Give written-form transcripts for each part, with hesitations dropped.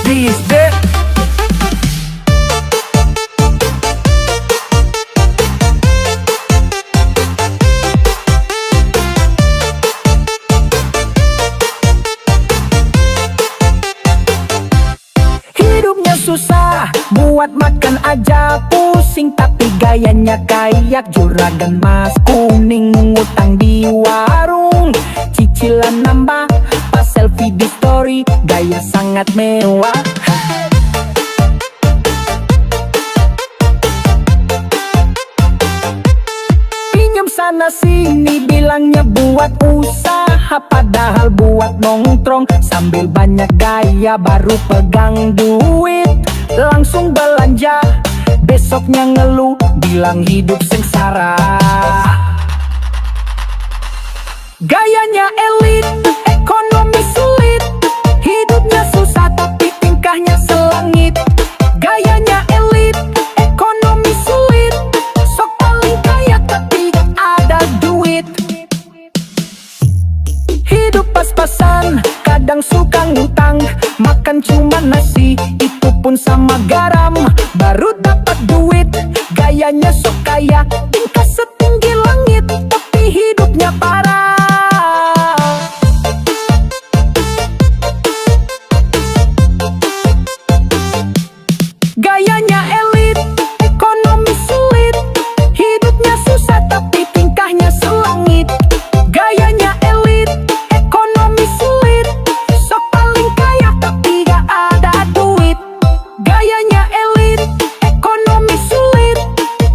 This that. Hidupnya susah, buat makan aja pusing. Tapi gayanya kayak juragan Mas Kuning. Ngutang di warung, cicilan nambah, pas selfie di story, gaya sangat mewah. Pinjam sana sini bilangnya buat usaha, padahal buat nongkrong sambil banyak gaya. Baru pegang duit langsung belanja, besoknya ngeluh bilang hidup sengsara. Gayanya elit, ekonomi sulit, hidupnya susah tapi tingkahnya selangit. Gayanya elit, ekonomi sulit, sok paling kaya tapi ada duit. Hidup pas-pasan, kadang suka ngutang, makan cuma nasi, itu pun sama garam. Baru dapat duit, gayanya sok kaya, tingkah setinggi langit, tapi hidupnya parah. Gayanya elit, ekonomi sulit, hidupnya susah tapi tingkahnya selangit. Gayanya elit, ekonomi sulit, sok paling kaya tapi gak ada duit. Gayanya elit, ekonomi sulit,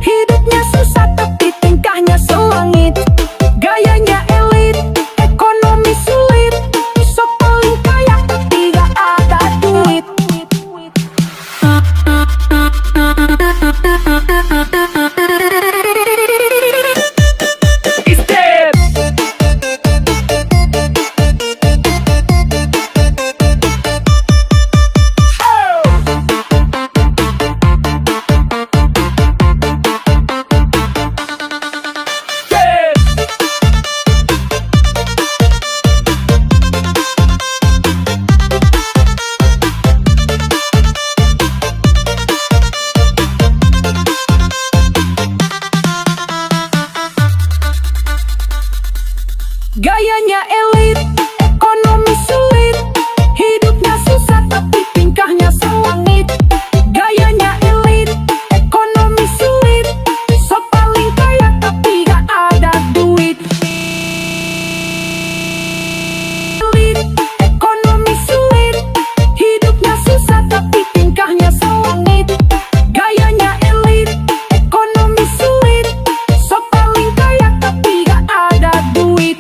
hidupnya susah tapi tingkahnya selangit. Gayanya elit, ekonomi sulit, sok paling kaya tapi gak ada duit. It's dead. Gayanya elit, ekonomi sulit, hidupnya susah tapi tingkahnya selangit. Gayanya elit, ekonomi sulit, sok paling kaya tapi gak ada duit. Elit, ekonomi sulit, hidupnya susah tapi tingkahnya selangit. Gayanya elit, ekonomi sulit, sok paling kaya tapi gak ada duit.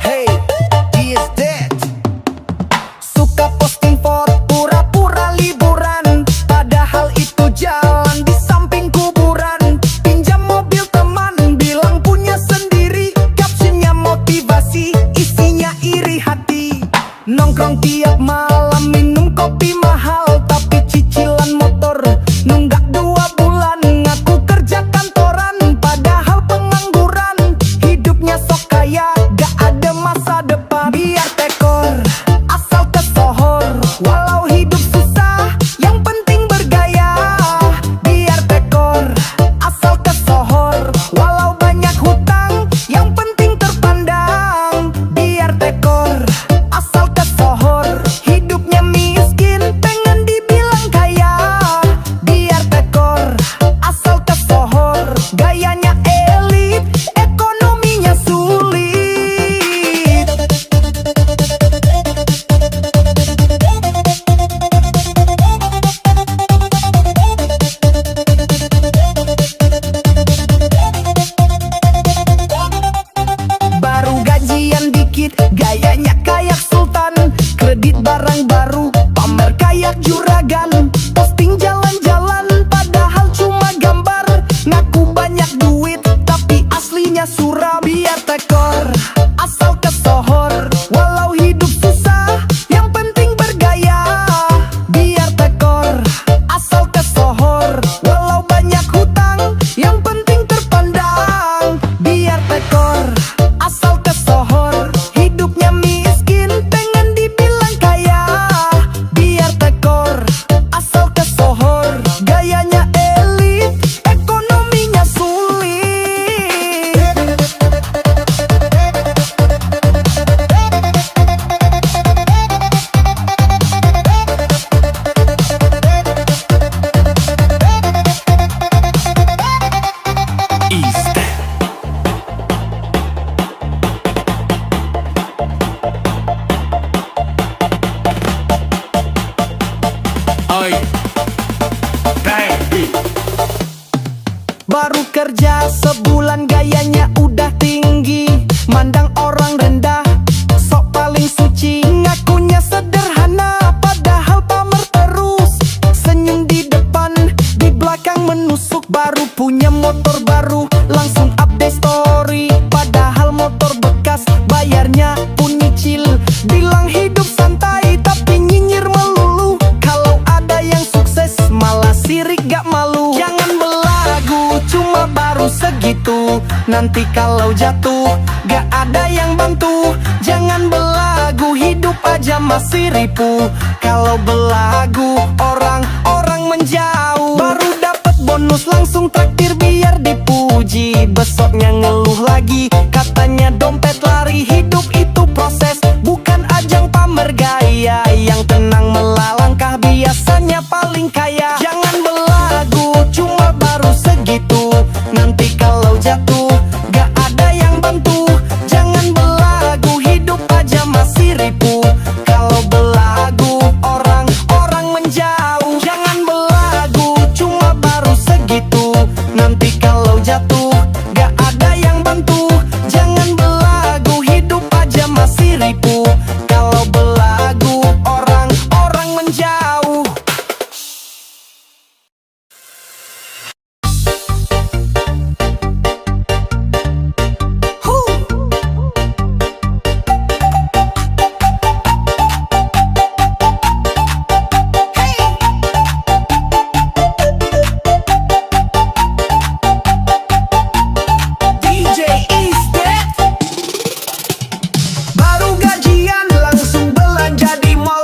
Hey, he is dead. Suka posting foto pura-pura liburan, padahal itu jalan di samping kuburan. Pinjam mobil teman, bilang punya sendiri, captionnya motivasi, isinya iri hati. Nongkrong tiap malam, minum kopi mahal, tapi cicilan motor nunggak 2 bulan. Ngaku kerja kantoran, padahal pengangguran. Hidupnya sok kaya, gak ada masa depan. Biar tekor, asal kesohor, walau hidup susah, yang penting bergaya. Biar tekor, asal kesohor, walau banyak hutang, yang penting terpandang. Biar tekor, asal kesohor, hidupnya miskin, pengen dibilang kaya. Biar tekor, asal kesohor, gayanya elit, ekonominya sulit. Oi, baby. Baru kerja sebulan gayanya udah tinggi, mandang orang rendah, sok paling suci. Ngakunya sederhana padahal pamer terus, senyum di depan, di belakang menusuk. Baru punya motor baru, langsung update story, padahal motor bekas, bayarnya pun nyicil. Bilang hidup santai tapi nyinyir melulu, kalau ada yang sukses malah sirik gak malu. Jangan belagu cuma baru segitu, nanti kalau jatuh gak ada yang bantu. Jangan belagu, hidup aja masih ripuh, kalau belagu orang-orang menjauh. Baru dapat bonus langsung traktir biar dipuji, besoknya ngeluh lagi katanya dompet lari. Hidup itu proses, bukan ajang pamer gaya, yang tenang melalangkah biasanya paling kaya. Jangan belagu cuma baru segitu, nanti kalau jatuh gak ada yang bantu. Jangan belagu, hidup aja masih ripuh, kalau belagu orang-orang menjauh. Jangan belagu cuma baru segitu, nanti kalau jatuh gak ada yang bantu. Jangan belagu, hidup aja masih ripuh, kalau belagu orang-orang menjauh. DJ is dead. Baru gajian langsung belanja di mall,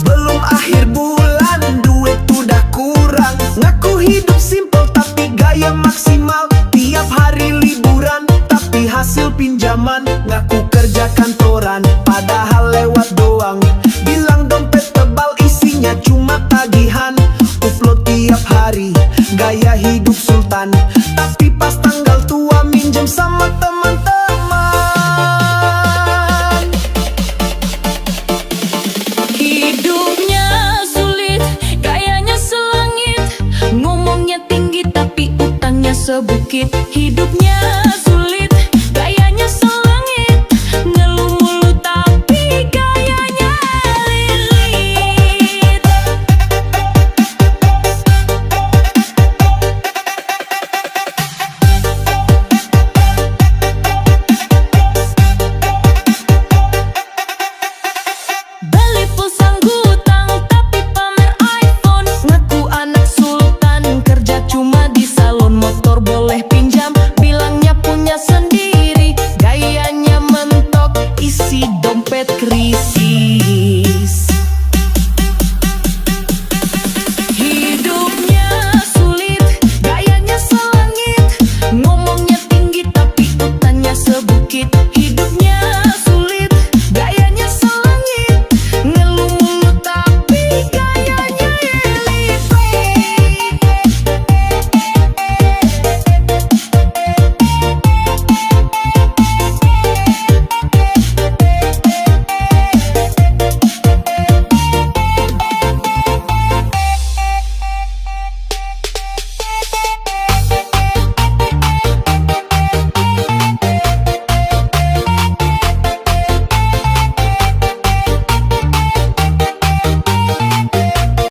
belum akhir bulan duit udah kurang. Ngaku hidup simple tapi gaya maksimal, tiap hari liburan tapi hasil pinjaman. Ngaku kerja kantoran padahal lewat doang, bilang dompet tebal isinya cuma tagihan. Upload tiap hari gaya hidup sultan, tapi pas tanggal tua minjem sama teman-teman. Hidupnya sulit, gayanya selangit, ngomongnya tinggi tapi utangnya sebukit. Hidupnya